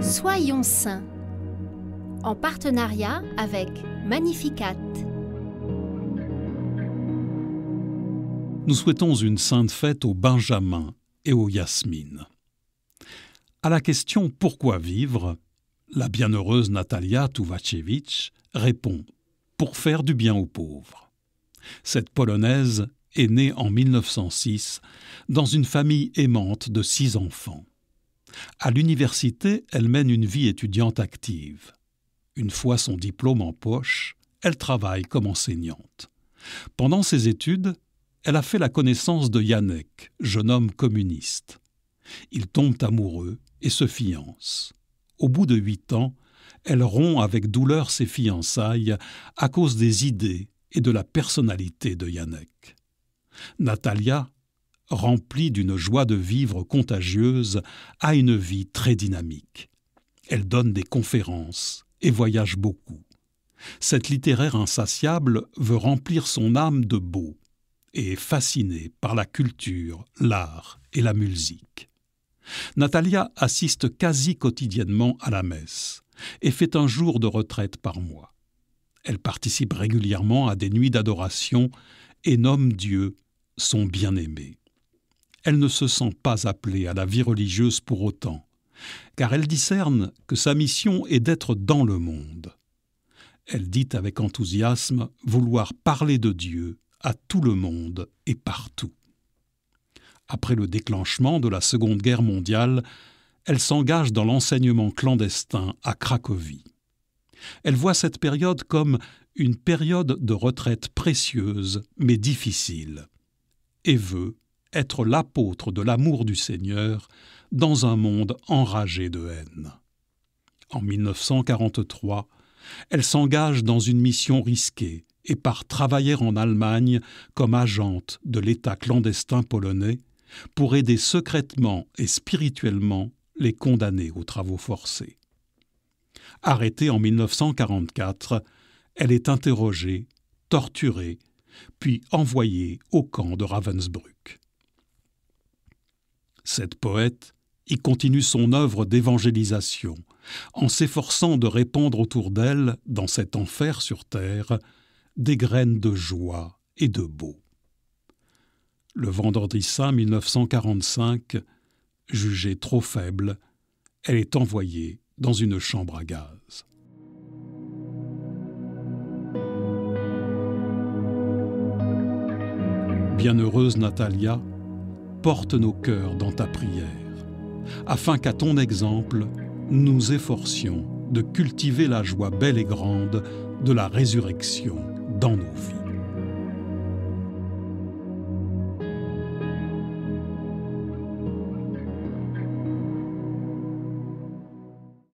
Soyons saints, en partenariat avec Magnificat. Nous souhaitons une sainte fête aux Benjamin et aux Yasmine. À la question « Pourquoi vivre ?», la bienheureuse Natalia Tuwachevich répond « Pour faire du bien aux pauvres ». Cette Polonaise est née en 1906 dans une famille aimante de 6 enfants. À l'université, elle mène une vie étudiante active. Une fois son diplôme en poche, elle travaille comme enseignante. Pendant ses études, elle a fait la connaissance de Janek, jeune homme communiste. Ils tombent amoureux et se fiancent. Au bout de 8 ans, elle rompt avec douleur ses fiançailles à cause des idées et de la personnalité de Janek. Natalia, remplie d'une joie de vivre contagieuse, a une vie très dynamique. Elle donne des conférences et voyage beaucoup. Cette littéraire insatiable veut remplir son âme de beau et est fascinée par la culture, l'art et la musique. Natalia assiste quasi quotidiennement à la messe et fait un jour de retraite par mois. Elle participe régulièrement à des nuits d'adoration et nomme Dieu son bien-aimé. Elle ne se sent pas appelée à la vie religieuse pour autant, car elle discerne que sa mission est d'être dans le monde. Elle dit avec enthousiasme vouloir parler de Dieu à tout le monde et partout. Après le déclenchement de la Seconde Guerre mondiale, elle s'engage dans l'enseignement clandestin à Cracovie. Elle voit cette période comme une période de retraite précieuse mais difficile et veut être l'apôtre de l'amour du Seigneur dans un monde enragé de haine. En 1943, elle s'engage dans une mission risquée et part travailler en Allemagne comme agente de l'État clandestin polonais pour aider secrètement et spirituellement les condamnés aux travaux forcés. Arrêtée en 1944, elle est interrogée, torturée, puis envoyée au camp de Ravensbrück. Cette poète y continue son œuvre d'évangélisation en s'efforçant de répandre autour d'elle, dans cet enfer sur terre, des graines de joie et de beau. Le Vendredi saint 1945, jugée trop faible, elle est envoyée dans une chambre à gaz. Bienheureuse Natalia, porte nos cœurs dans ta prière, afin qu'à ton exemple, nous nous efforcions de cultiver la joie belle et grande de la résurrection dans nos vies.